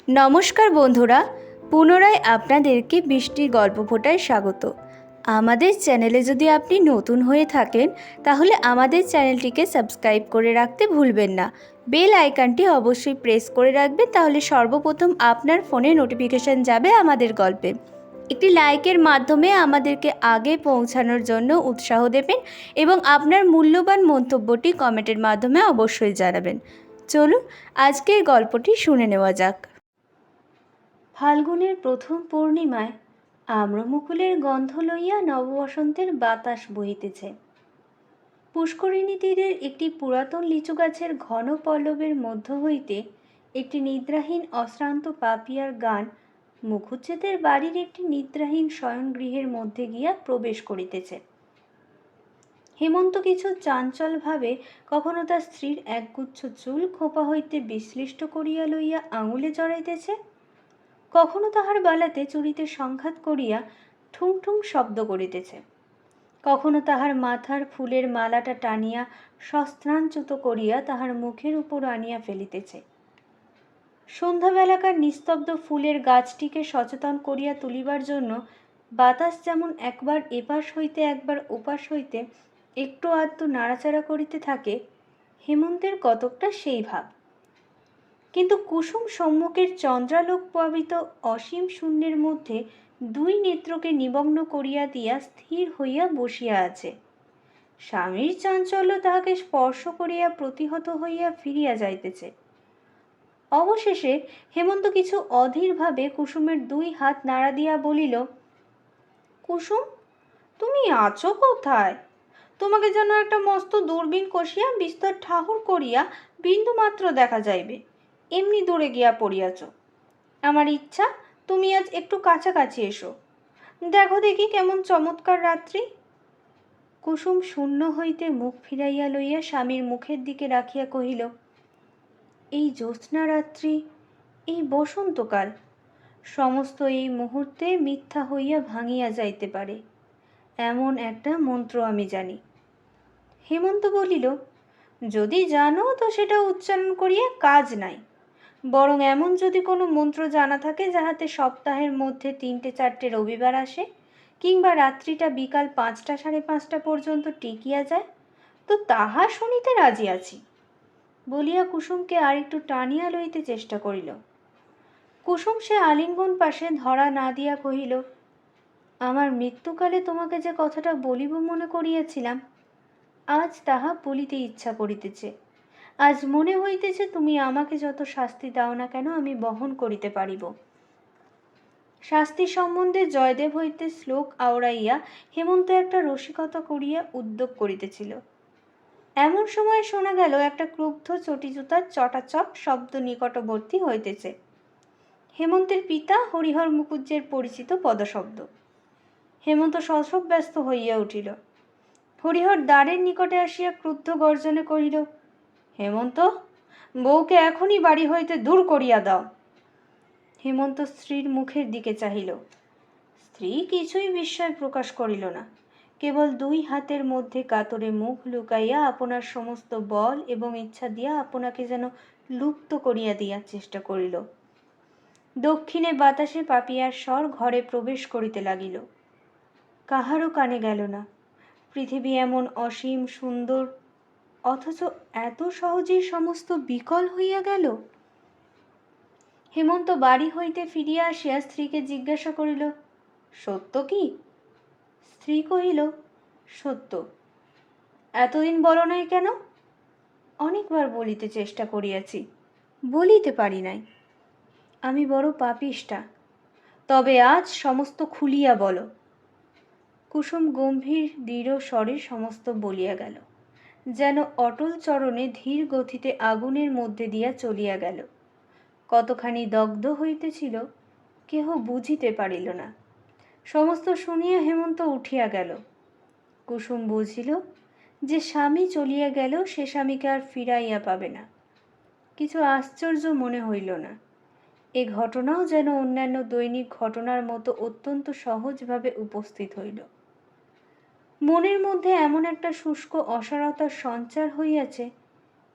নমস্কার বন্ধুরা, পুনরায় আপনাদেরকে বৃষ্টির গল্প ফোটায় স্বাগত। আমাদের চ্যানেলে যদি আপনি নতুন হয়ে থাকেন তাহলে আমাদের চ্যানেলটিকে সাবস্ক্রাইব করে রাখতে ভুলবেন না। বেল আইকনটি অবশ্যই প্রেস করে রাখবেন, তাহলে সর্বপ্রথম আপনার ফোনে নোটিফিকেশান যাবে আমাদের গল্পে। একটি লাইকের মাধ্যমে আমাদেরকে আগে পৌঁছানোর জন্য উৎসাহ দেবেন এবং আপনার মূল্যবান মন্তব্যটি কমেন্টের মাধ্যমে অবশ্যই জানাবেন। চলুন আজকের গল্পটি শুনে নেওয়া যাক। ফাল্গুনের প্রথম পূর্ণিমায় আম্রমুকুলের গন্ধ লইয়া নববসন্তের বাতাস বহিতেছে। পুষ্করিণী তীরের একটি পুরাতন লিচু গাছের ঘন পল্লবের মধ্য হইতে একটি নিদ্রাহীন অশ্রান্ত পাপিয়ার গান মুখুজ্জেদের বাড়ির একটি নিদ্রাহীন শয়নগৃহের মধ্যে গিয়া প্রবেশ করিতেছে। হেমন্ত কিছু চাঞ্চলভাবে কখনো তার স্ত্রীর একগুচ্ছ চুল খোঁপা হইতে বিশ্লিষ্ট করিয়া লইয়া আঙুলে জড়াইতেছে, কখনো তাহার বালাতে চুরিতে সংঘাত করিয়া ঠুং ঠুং শব্দ করিতেছে, কখনো তাহার মাথার ফুলের মালাটা টানিয়া সস্ত্রাঞ্চ্যুত করিয়া তাহার মুখের উপর আনিয়া ফেলিতেছে। সন্ধ্যাবেলাকার নিস্তব্ধ ফুলের গাছটিকে সচেতন করিয়া তুলিবার জন্য বাতাস যেমন একবার এপাশ হইতে একবার ওপাশ হইতে একটু আধটু নাড়াচাড়া করিতে থাকে, হেমন্তের কতকটা সেই ভাব। কিন্তু কুসুম সম্মুখের চন্দ্রালোক প্লাবিত অসীম শূন্যের মধ্যে দুই নেত্রকে নিমগ্ন করিয়া দিয়া স্থির হইয়া বসিয়া আছে। স্বামীর চাঞ্চল্য তাহাকে স্পর্শ করিয়া প্রতিহত হইয়া ফিরিয়া যাইতেছে। অবশেষে হেমন্ত কিছু অধীরভাবে কুসুমের দুই হাত নাড়া দিয়া বলিল, কুসুম, তুমি আছো কোথায়? তোমাকে যেন একটা মস্ত দূরবীন কষিয়া বিস্তর ঠাহর করিয়া বিন্দু মাত্র দেখা যাইবে, এমনি দূরে গিয়া পড়িয়াছ। আমার ইচ্ছা তুমি আজ একটু কাছাকাছি এসো, দেখো দেখি কেমন চমৎকার রাত্রি। কুসুম শূন্য হইতে মুখ ফিরাইয়া লইয়া স্বামীর মুখের দিকে রাখিয়া কহিল, এই জ্যোৎস্না রাত্রি, এই বসন্তকাল, সমস্ত এই মুহূর্তে মিথ্যা হইয়া ভাঙিয়া যাইতে পারে, এমন একটা মন্ত্র আমি জানি। হেমন্ত বলিল, যদি জানো তো সেটা উচ্চারণ করিয়া কাজ নাই, বরং এমন যদি কোনো মন্ত্র জানা থাকে যাহাতে সপ্তাহের মধ্যে 3-4 রবিবার আসে, কিংবা রাত্রিটা বিকাল 5টা-5:30 পর্যন্ত টিকিয়া যায়, তো তাহা শুনিতে রাজি আছি, বলিয়া কুসুমকে আর একটু টানিয়া লইতে চেষ্টা করিল। কুসুম সে আলিঙ্গন পাশে ধরা না দিয়া কহিল, আমার মৃত্যুকালে তোমাকে যে কথাটা বলিব মনে করিয়াছিলাম, আজ তাহা বলিতে ইচ্ছা করিতেছে। আজ মনে হইতেছে তুমি আমাকে যত শাস্তি দাও না কেন আমি বহন করিতে পারিব। শাস্তি সম্বন্ধে জয়দেব হইতে শ্লোক আওড়াইয়া হেমন্ত একটা রসিকতা করিয়া উদ্যোগ করিতেছিল। এমন সময় শোনা গেল একটা ক্রুদ্ধ চটিজুতার চটাচট শব্দ নিকটবর্তী হইতেছে। হেমন্তের পিতা হরিহর মুকুজ্জের পরিচিত পদশব্দ। হেমন্ত সশব ব্যস্ত হইয়া উঠিল। হরিহর দ্বারের নিকটে আসিয়া ক্রুদ্ধ গর্জনে কহিল, হেমন্ত, বউকে এখনই বাড়ি হইতে দূর করিয়া দাও। হেমন্ত স্ত্রীর মুখের দিকে চাহিল। স্ত্রী কিছুই বিস্ময় প্রকাশ করিল না, কেবল দুই হাতের মধ্যে কাতরে মুখ লুকাইয়া আপনার সমস্ত বল এবং ইচ্ছা দিয়া আপনাকে যেন লুপ্ত করিয়া দিয়ার চেষ্টা করিল। দক্ষিণে বাতাসে পাপিয়ার স্বর ঘরে প্রবেশ করিতে লাগিল। কাহারও কানে গেল না পৃথিবী এমন অসীম সুন্দর, অথচ এত সহজেই সমস্ত বিকল হইয়া গেল। হেমন্ত বাড়ি হইতে ফিরিয়া আসিয়া স্ত্রীকে জিজ্ঞাসা করিল, সত্য কি? স্ত্রী কহিল, সত্য। এতদিন বলো নাই কেন? অনেকবার বলিতে চেষ্টা করিয়াছি, বলিতে পারি নাই। আমি বড় পাপিষ্ঠা, তবে আজ সমস্ত খুলিয়া বলো। কুসুম গম্ভীর দৃঢ় স্বরে সমস্ত বলিয়া গেল, যেন অটল চরণে ধীর গতিতে আগুনের মধ্যে দিয়া চলিয়া গেল। কতখানি দগ্ধ হইতেছিল কেহ বুঝিতে পারিল না। সমস্ত শুনিয়া হেমন্ত উঠিয়া গেল। কুসুম বুঝিল যে স্বামী চলিয়া গেল সে স্বামীকে আর ফিরাইয়া পাবে না। কিছু আশ্চর্য মনে হইল না। এ ঘটনাও যেন অন্যান্য দৈনিক ঘটনার মতো অত্যন্ত সহজভাবে উপস্থিত হইল। মনের মধ্যে এমন একটা শুষ্ক অসারতার সঞ্চার হইয়াছে,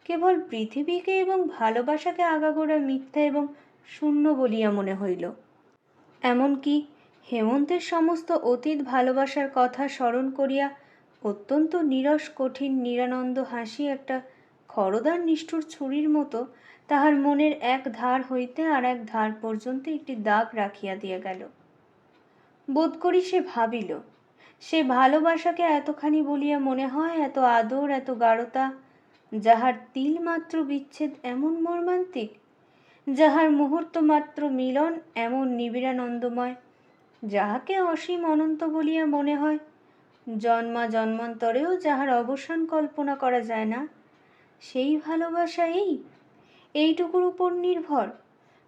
কেবল পৃথিবীকে এবং ভালোবাসাকে আগাগোড়া মিথ্যা এবং শূন্য বলিয়া মনে হইল। এমনকি হেমন্তের সমস্ত অতীত ভালোবাসার কথা স্মরণ করিয়া অত্যন্ত নীরস কঠিন নিরানন্দ হাসি একটা খরদার নিষ্ঠুর ছুরির মতো তাহার মনের এক ধার হইতে আর এক ধার পর্যন্ত একটি দাগ রাখিয়া দিয়া গেল। বোধ করি সে ভাবিল, সে ভালোবাসাকে এতখানি বলিয়া মনে হয়, এত আদর, এত গাঢ়তা, যাহার তিল মাত্র বিচ্ছেদ এমন মর্মান্তিক, যাহার মুহূর্ত মাত্র মিলন এমন নিবিড়ানন্দময়, যাহাকে অসীম অনন্ত বলিয়া মনে হয়, জন্মা জন্মান্তরেও যাহার অবসান কল্পনা করা যায় না, সেই ভালোবাসা এইটুকুর উপর নির্ভর।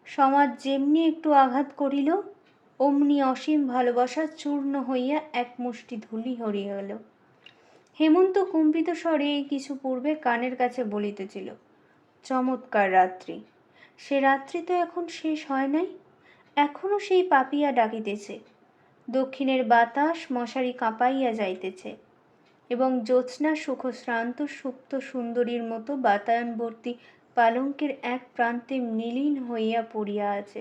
সমাজ যেমনি একটু আঘাত করিল, অমনি অসীম ভালোবাসা চূর্ণ হইয়া এক মুষ্টি ধূলি হরিয়া গেল। হেমন্ত কম্পিত স্বরে এই কিছু পূর্বে কানের কাছে বলিতেছিল, চমৎকার রাত্রি। সে রাত্রি তো এখন শেষ হয় নাই, এখনো সেই পাপিয়া ডাকিতেছে। দক্ষিণের বাতাস মশারি কাঁপাইয়া যাইতেছে এবং জ্যোৎস্না সুখশ্রান্ত সুপ্ত সুন্দরীর মতো বাতায়নবর্তী পালঙ্কের এক প্রান্তে নীলীন হইয়া পড়িয়া আছে।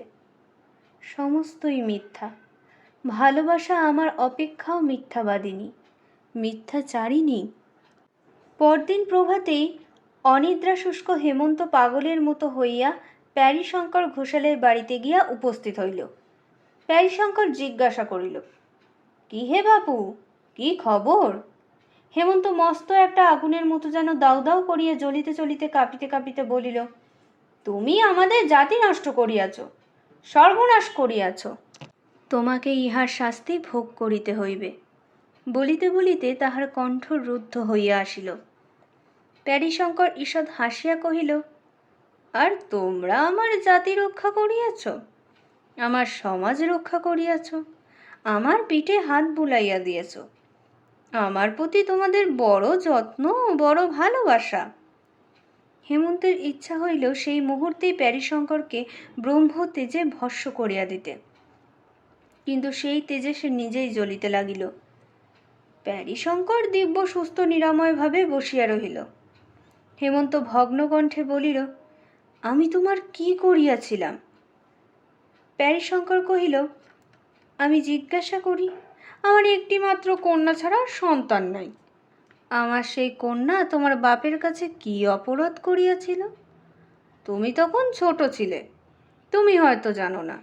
সমস্তই মিথ্যা। ভালোবাসা আমার অপেক্ষাও মিথ্যাবাদিনী, মিথ্যাচারিণী। পরদিন প্রভাতেই অনিদ্রা শুষ্ক হেমন্ত পাগলের মতো হইয়া প্যারীশঙ্কর ঘোষালের বাড়িতে গিয়া উপস্থিত হইল। প্যারীশঙ্কর জিজ্ঞাসা করিল, কি হে বাপু, কি খবর? হেমন্ত মস্ত একটা আগুনের মতো যেন দাউ দাউ করিয়া জ্বলিতে জ্বলিতে কাঁপিতে কাঁপিতে বলিল, তুমি আমাদের জাতি নষ্ট করিয়াছ, সর্বনাশ করিয়াছ, তোমাকে ইহার শাস্তি ভোগ করিতে হইবে। বলিতে বলিতে তাহার কণ্ঠ রুদ্ধ হইয়া আসিল। প্যারীশঙ্কর ঈষৎ হাসিয়া কহিল, আর তোমরা আমার জাতি রক্ষা করিয়াছ, আমার সমাজ রক্ষা করিয়াছ, আমার পিঠে হাত বুলাইয়া দিয়েছ, আমার প্রতি তোমাদের বড় যত্ন, বড় ভালোবাসা। হেমন্তের ইচ্ছা হইল সেই মুহূর্তেই প্যারীশঙ্করকে ব্রহ্ম তেজে ভস্ম করিয়া দিতে, কিন্তু সেই তেজে সে নিজেই জ্বলিতে লাগিল। প্যারীশঙ্কর দিব্য সুস্থ নিরাময়ভাবে বসিয়া রহিল। হেমন্ত ভগ্নকণ্ঠে বলিল, আমি তোমার কি করিয়াছিলাম? প্যারীশঙ্কর কহিল, আমি জিজ্ঞাসা করি, আমার একটি মাত্র কন্যা ছাড়া সন্তান নাই। আমার সেই কন্যা তোমার বাপের কাছে কি অপরাধ করিয়াছিল? তুমি তখন ছোট ছিলে, তুমি হয়তো জানো না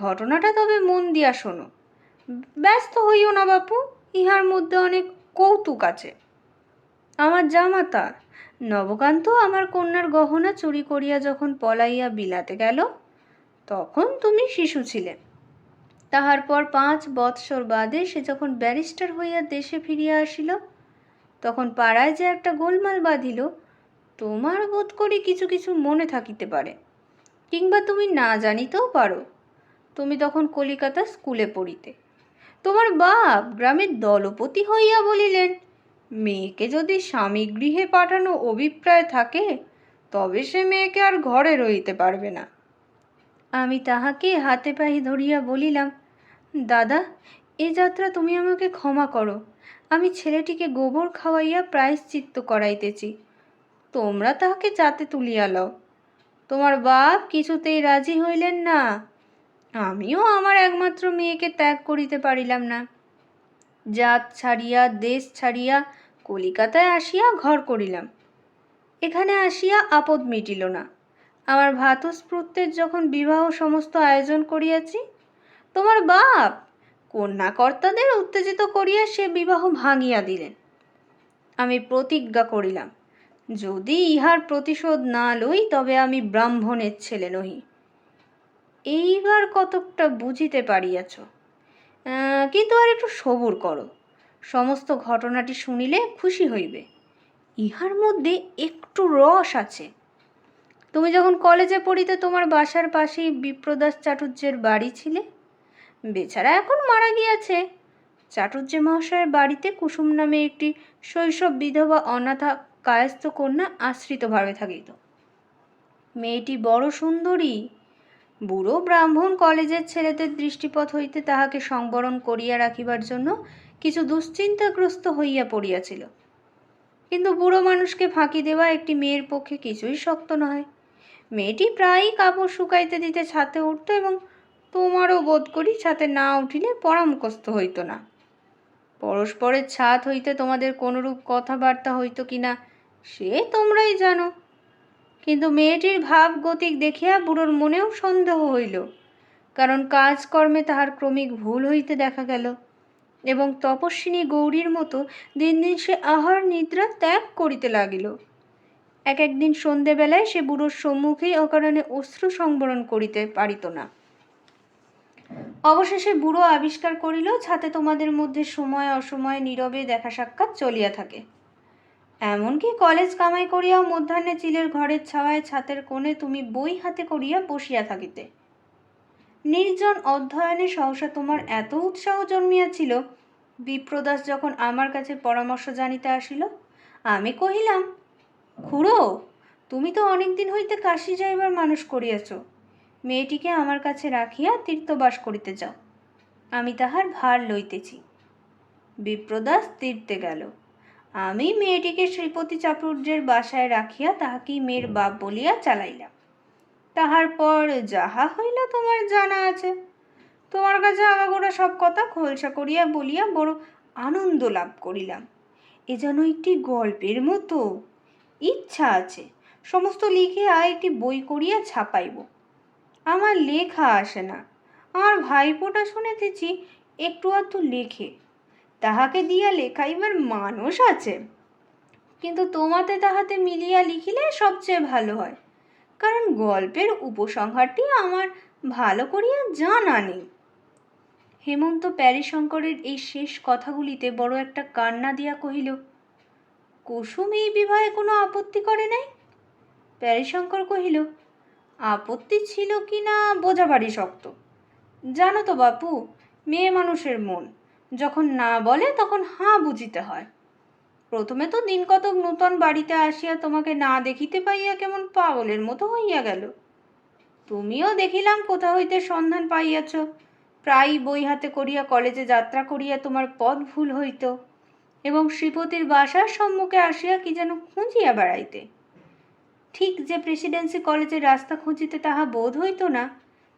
ঘটনাটা, তবে মন দিয়া শোনো। ব্যস্ত হইও না বাপু, ইহার মধ্যে অনেক কৌতুক আছে। আমার জামাতা নবকান্ত আমার কন্যার গহনা চুরি করিয়া যখন পলাইয়া বিলাতে গেল, তখন তুমি শিশু ছিলে। তাহার পর 5 বৎসর বাদে সে যখন ব্যারিস্টার হইয়া দেশে ফিরিয়া আসিল, তখন পাড়ায় যে একটা গোলমাল বাঁধিল, তোমার বোধ করি কিছু কিছু মনে থাকিতে পারে, কিংবা তুমি না জানিতেও পারো। তুমি তখন কলিকাতা স্কুলে পড়িতে। তোমার বাপ গ্রামের দলপতি হইয়া বলিলেন, মেয়েকে যদি স্বামী গৃহে পাঠানো অভিপ্রায় থাকে, তবে সে মেয়েকে আর ঘরে রইতে পারবে না। আমি তাহাকে হাতে পায়ে ধরিয়া বলিলাম, দাদা, এ যাত্রা তুমি আমাকে ক্ষমা করো, আমি ছেলেটিকে গোবর খাওয়াইয়া প্রায়শ্চিত্ত করাইতেছি, তোমরা তাহাকে যাতে তুলিয়া লও। তোমার বাপ কিছুতেই রাজি হইলেন না। আমিও আমার একমাত্র মেয়েকে ত্যাগ করিতে পারিলাম না। জাত ছাড়িয়া দেশ ছাড়িয়া কলিকাতায় আসিয়া ঘর করিলাম। এখানে আসিয়া আপদ মিটিল না। আমার ভ্রাতুস্পুত্রের যখন বিবাহ সমস্ত আয়োজন করিয়াছি, তোমার বাপ কন্যাকর্তাদের উত্তেজিত করিয়া সে বিবাহ ভাঙিয়া দিলেন। আমি প্রতিজ্ঞা করিলাম, যদি ইহার প্রতিশোধ না লই, তবে আমি ব্রাহ্মণের ছেলে নহি। এইবার কতকটা বুঝিতে পারিয়াছ, কিন্তু আর একটু সবুর করো, সমস্ত ঘটনাটি শুনিলে খুশি হইবে। ইহার মধ্যে একটু রস আছে। তুমি যখন কলেজে পড়িতে, তোমার বাসার পাশেই বিপ্রদাস চাটুর্যের বাড়ি ছিলে। বেচারা এখন মারা গিয়াছে। চাটুর্য মহাশয়ের বাড়িতে কুসুম নামে একটি শৈশব বিধবা অনাথা কায়স্থ কন্যা আশ্রিতভাবে থাকিত। মেয়েটি বড় সুন্দরী। বুড়ো ব্রাহ্মণ কলেজের ছেলেদের দৃষ্টিপথ হইতে তাহাকে সংবরণ করিয়া রাখিবার জন্য কিছু দুশ্চিন্তাগ্রস্ত হইয়া পড়িয়াছিল। কিন্তু বুড়ো মানুষকে ফাঁকি দেওয়া একটি মেয়ের পক্ষে কিছুই শক্ত নয়। মেয়েটি প্রায়ই কাপড় শুকাইতে দিতে ছাতে উঠত এবং তোমারও বোধ করি ছাতে না উঠিলে পড়া মুখস্থ হইত না। পরস্পরের ছাদ হইতে তোমাদের কোনরূপ কথাবার্তা হইত কিনা সে তোমরাই জানো। কিন্তু মেয়েটির ভাব গতিক দেখিয়া বুড়োর মনেও সন্দেহ হইল, কারণ কাজকর্মে তাহার ক্রমিক ভুল হইতে দেখা গেল এবং তপস্বিনী গৌরীর মতো দিন দিন সে আহার নিদ্রা ত্যাগ করিতে লাগিল। একদিন সন্ধেবেলায় সে বুড়োর সম্মুখেই অকারণে অশ্রু সংবরণ করিতে পারিত না। অবশেষে বুড়ো আবিষ্কার করিল ছাতে তোমাদের মধ্যে সময় অসময়ে নীরবে দেখা সাক্ষাৎ চলিয়া থাকে। এমনকি কলেজ কামাই করিয়াও মধ্যাহ্নে চিলের ঘরের ছাওয়ায় ছাতের কোণে তুমি বই হাতে করিয়া বসিয়া থাকিতে। নির্জন অধ্যয়নে সহসা তোমার এত উৎসাহ জন্মিয়াছিল, বিপ্রদাস যখন আমার কাছে পরামর্শ জানিতে আসিল, আমি কহিলাম, খুড়ো, তুমি তো অনেকদিন হইতে কাশী যাইবার মানুষ করিয়াছ, মেয়েটিকে আমার কাছে রাখিয়া তীর্থবাস করিতে যাও, আমি তাহার ভার লইতেছি। বিপ্রদাস তীর্থে গেল। আমি মেয়েটিকে শ্রীপতি চাটুর্যের বাসায় রাখিয়া তাহাকেই মেয়ের বাপ বলিয়া চালাইলাম। তাহার পর যাহা হইল তোমার জানা আছে। তোমার কাছে আগাগোড়া সব কথা খোলসা করিয়া বলিয়া বড় আনন্দ লাভ করিলাম। এ যেন একটি গল্পের মতো। ইচ্ছা আছে সমস্ত লিখিয়া একটি বই করিয়া ছাপাইব। আমার লেখা আসে না। আমার ভাইপোটা শুনেতেছি একটু আধটু লেখে, তাহাকে দিয়া লেখাইবার মানুষ আছে, কিন্তু তোমাতে তাহাতে মিলিয়া লিখিলে সবচেয়ে ভালো হয়, কারণ গল্পের উপসংহারটি আমার ভালো করিয়া জানা নেই। হেমন্ত প্যারীশঙ্করের এই শেষ কথাগুলিতে বড় একটা কান্না দিয়া কহিল, কুসুম এই বিবাহে কোনো আপত্তি করে নাই? প্যারীশঙ্কর কহিল, আপত্তি ছিল কি না বোঝাবারই শক্ত। জানো তো বাপু, মেয়ে মানুষের মন, যখন না বলে তখন হাঁ বুঝিতে হয়। প্রথমে তো দিন কতক নূতন বাড়িতে আসিয়া তোমাকে না দেখিতে পাইয়া কেমন পাগলের মতো হইয়া গেল। তুমিও দেখিলাম কোথা হইতে সন্ধান পাইয়াছ, প্রায়ই বই হাতে করিয়া কলেজে যাত্রা করিয়া তোমার পথ ভুল হইত এবং শ্রীপতির বাসার সম্মুখে আসিয়া কি যেন খুঁজিয়া বেড়াইতে। ঠিক যে প্রেসিডেন্সি কলেজের রাস্তা খুঁজিতে তাহা বোধ হইত না,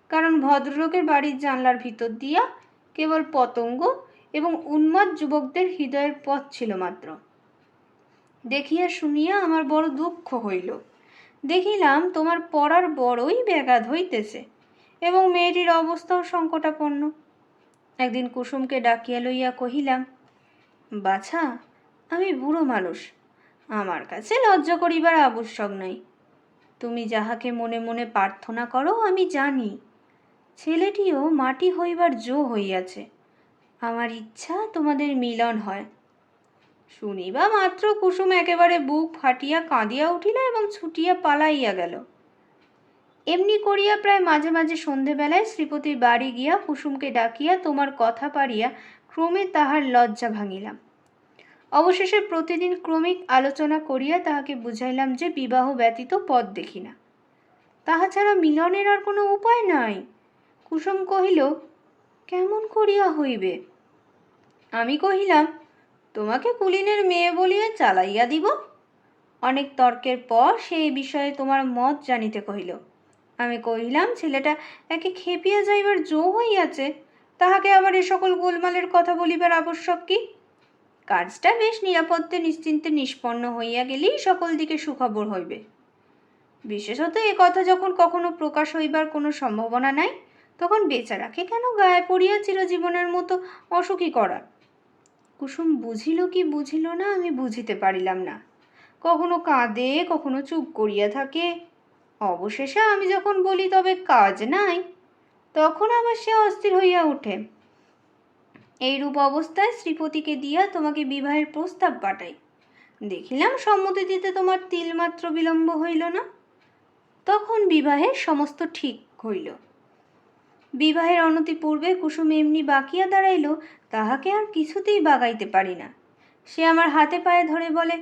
কারণ ভদ্রলোকের বাড়ির জানলার ভিতর দিয়া কেবল পতঙ্গ এবং উন্মাদ যুবকদের হৃদয়ের পথ ছিল মাত্র। দেখিয়া শুনিয়া আমার বড় দুঃখ হইল। দেখিলাম তোমার পড়ার বড়ই ব্যাঘাত হইতেছে এবং মেয়েটির অবস্থাও সংকটাপন্ন। একদিন কুসুমকে ডাকিয়া লইয়া কহিলাম, বাছা, আমি বুড়ো মানুষ, আমার কাছে লজ্জা করিবার আবশ্যক নাই। তুমি যাহাকে মনে মনে প্রার্থনা করো আমি জানি, ছেলেটিও মাটি হইবার জো হইয়াছে। আমার ইচ্ছা তোমাদের মিলন হয়। শুনিবা মাত্র কুসুম একেবারে বুক ফাটিয়া কাঁদিয়া উঠিল এবং ছুটিয়া পালাইয়া গেল। এমনি করিয়া প্রায় মাঝে মাঝে সন্ধেবেলায় শ্রীপতির বাড়ি গিয়া কুসুমকে ডাকিয়া তোমার কথা পাড়িয়া ক্রমে তাহার লজ্জা ভাঙিলাম। অবশেষে প্রতিদিন ক্রমিক আলোচনা করিয়া তাহাকে বুঝাইলাম যে বিবাহ ব্যতীত পথ দেখি না, তাহা ছাড়া মিলনের আর কোনো উপায় নাই। কুসুম কহিল, কেমন করিয়া হইবে? আমি কহিলাম, তোমাকে কুলীনের মেয়ে বলিয়া চালাইয়া দিব। অনেক তর্কের পর সেই বিষয়ে তোমার মত জানিতে কহিল। আমি কহিলাম, ছেলেটা একে খেপিয়া যাইবার জো হইয়াছে, তাহাকে আবার এ সকল গোলমালের কথা বলিবার আবশ্যক কি? কাজটা বেশ নিরাপদে নিশ্চিন্তে নিষ্পন্ন হইয়া গেলেই সকল দিকে সুখবর হইবে। বিশেষত এ কথা যখন কখনো প্রকাশ হইবার কোনো সম্ভাবনা নাই, তখন বেচারাকে কেন গায়ে পড়িয়া চিরজীবনের মতো অসুখী করা? কুসুম বুঝিল কি বুঝিল না আমি বুঝিতে পারিলাম না। কখনো কাঁদে, কখনো চুপ করিয়া থাকে। অবশেষে আমি যখন বলি তবে কাজ নাই, তখন আবার সে অস্থির হইয়া ওঠে। এইরূপ অবস্থায় শ্রীপতিকে দিয়া তোমাকে বিবাহের প্রস্তাব পাঠাই। দেখিলাম সম্মতি দিতে তোমার তিলমাত্র বিলম্ব হইল না। তখন বিবাহের সমস্ত ঠিক হইল। বিবাহের অনতি পূর্বে কুসুম এমনি বাকিয়া দাঁড়াইল, তাহাকে আর কিছুতেই বাগাইতে পারি না। সে আমার হাতে পায়ে ধরে বলে,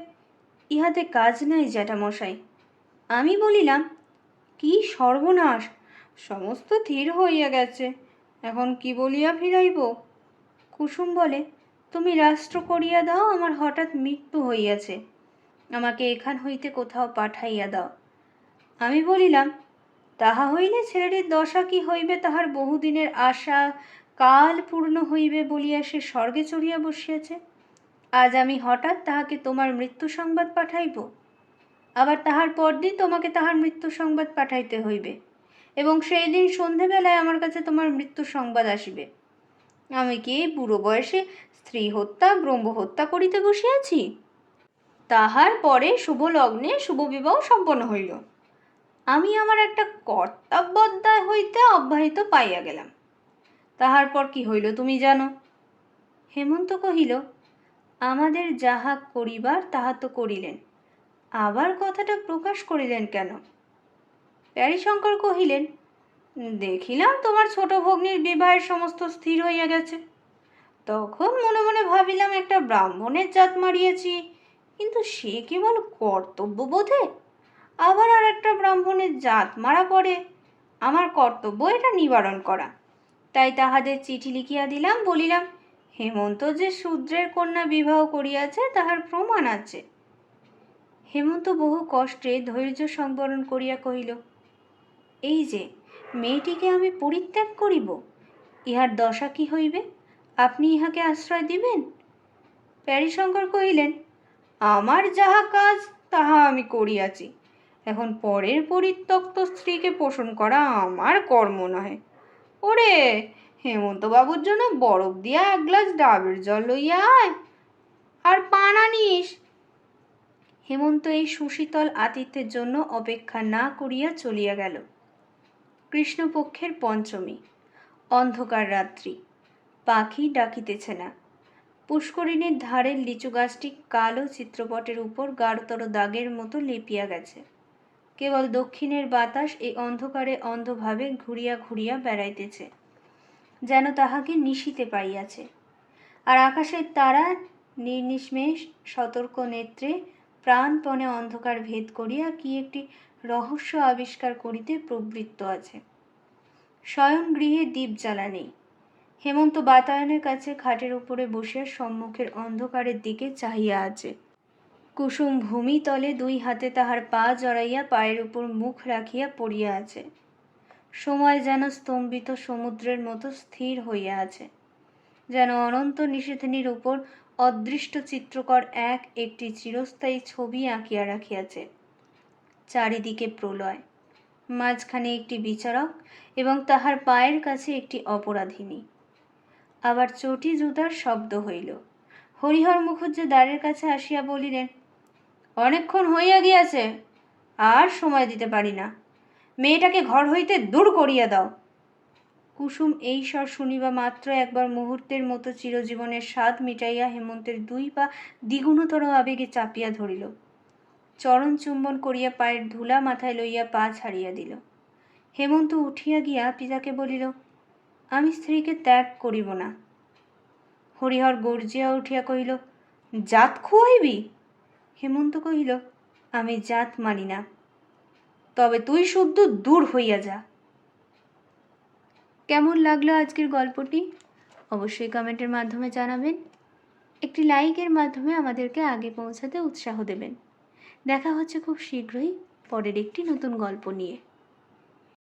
ইহাতে কাজ নাই জ্যাঠামশাই। আমি বলিলাম, কি সর্বনাশ, সমস্ত ধীর হইয়া গেছে, এখন কি বলিয়া ফিরাইব? কুসুম বলে, তুমি রাষ্ট্র করিয়া দাও, আমার হঠাৎ মৃত্যু হইয়াছে, আমাকে এখান হইতে কোথাও পাঠাইয়া দাও। আমি বলিলাম, তাহা হইলে ছেলেটির দশা কি হইবে তাহার বহুদিনের আশা কাল পূর্ণ হইবে বলিয়া সে স্বর্গে চড়িয়া বসিয়াছে। আজ আমি হঠাৎ তাহাকে তোমার মৃত্যু সংবাদ পাঠাইব, আবার তাহার পরদিন তোমাকে তাহার মৃত্যু সংবাদ পাঠাইতে হইবে, এবং সেই দিন সন্ধেবেলায় আমার কাছে তোমার মৃত্যু সংবাদ আসিবে। আমি কি এই বুড়ো বয়সে স্ত্রী হত্যা ব্রহ্ম হত্যা করিতে বসিয়াছি? তাহার পরে শুভ লগ্নে শুভ বিবাহ সম্পন্ন হইল। আমি আমার একটা কর্তব্যোদ্যয় হইতে অব্যাহত পাইয়া গেলাম। তাহার পর কি হইল তুমি জানো? হেমন্ত কহিল, আমাদের যাহা করিবার তাহা তো করিলেন, আবার কথাটা প্রকাশ করিলেন কেন? প্যারীশঙ্কর কহিলেন, দেখিলাম তোমার ছোট ভগ্নীর বিবাহের সমস্ত স্থির হইয়া গেছে। তখন মনে মনে ভাবিলাম একটা ব্রাহ্মণের জাত মারিয়াছি, কিন্তু সে কেবল কর্তব্যবোধে। আবার আর একটা ব্রাহ্মণের জাত মারা পড়ে, আমার কর্তব্য এটা নিবারণ করা। তাই তাহাদের চিঠি লিখিয়া দিলাম, বলিলাম হেমন্ত যে শূদ্রের কন্যা বিবাহ করিয়াছে তাহার প্রমাণ আছে। হেমন্ত বহু কষ্টে ধৈর্য সংবরণ করিয়া কহিল, এই যে মেয়েটিকে আমি পরিত্যাগ করিব, ইহার দশা কি হইবে? আপনি ইহাকে আশ্রয় দিবেন? প্যারীশঙ্কর কহিলেন, আমার যাহা কাজ তাহা আমি করিয়াছি, এখন পরের পরিত্যক্ত স্ত্রীকে পোষণ করা আমার কর্ম নহে। ওরে, হেমন্তবাবুর জন্য বরফ দিয়া এক গ্লাস ডাবের জল লইয়া আয়, আর পান আনিস। হেমন্ত এই সুশীতল আতিথ্যের জন্য অপেক্ষা না করিয়া চলিয়া গেল। কৃষ্ণপক্ষের পঞ্চমী, অন্ধকার রাত্রি, পাখি ডাকিতেছে না। পুষ্করিণীর ধারের লিচু গাছটি কালো চিত্রপটের উপর গাঢ়তর দাগের মতো লেপিয়া গেছে। কেবল দক্ষিণের বাতাস এই অন্ধকারে অন্ধভাবে ঘুরিয়া ঘুরিয়া বেড়াইতেছে, যেন তাহাকে নিশিতে পাইয়াছে। আর আকাশের তারা নির্নিমেষ সতর্ক নেত্রে প্রাণপণে অন্ধকার ভেদ করিয়া কি একটি রহস্য আবিষ্কার করিতে প্রবৃত্ত আছে। শয়ন গৃহে দীপ জ্বালা নেই। হেমন্ত বাতায়নের কাছে খাটের উপরে বসিয়া সম্মুখের অন্ধকারের দিকে চাহিয়া আছে। কুসুম ভূমি তলে দুই হাতে তাহার পা জড়াইয়া পায়ের উপর মুখ রাখিয়া পড়িয়া আছে। সময় যেন স্তম্ভিত সমুদ্রের মতো স্থির হইয়া আছে, যেন অনন্ত নিষেধনীর উপর অদৃষ্ট চিত্রকর একটি চিরস্থায়ী ছবি আঁকিয়া রাখিয়াছে। চারিদিকে প্রলয়, মাঝখানে একটি বিচারক এবং তাহার পায়ের কাছে একটি অপরাধিনী। আবার চটি জুতার শব্দ হইল। হরিহর মুখুজ্জে দ্বারের কাছে আসিয়া বলিলেন, অনেকক্ষণ হইয়া গিয়াছে, আর সময় দিতে পারি না, মেয়েটাকে ঘর হইতে দূর করিয়া দাও। কুসুম এই স্বর শুনিবা মাত্র একবার মুহূর্তের মতো চিরজীবনের স্বাদ মিটাইয়া হেমন্তের দুই পা দ্বিগুণতর আবেগে চাপিয়া ধরিল। চরণ চুম্বন করিয়া পায়ের ধুলা মাথায় লইয়া পা ছাড়িয়া দিল। হেমন্ত উঠিয়া গিয়া পিতাকে বলিল, আমি স্ত্রীকে ত্যাগ করিব না। হরিহর গর্জিয়া উঠিয়া কহিল, জাত খুয়াইবি? হেমন্ত কহিল, আমি জাত মানি না। তবে তুই শুদ্ধ দূর হইয়া যা। কেমন লাগলো আজকের গল্পটি? অবশ্যই কমেন্টের মাধ্যমে জানাবেন। একটি লাইকের মাধ্যমে আমাদেরকে আগে পৌঁছাতে উৎসাহ দেবেন। দেখা হচ্ছে খুব শীঘ্রই পরের একটি নতুন গল্প নিয়ে।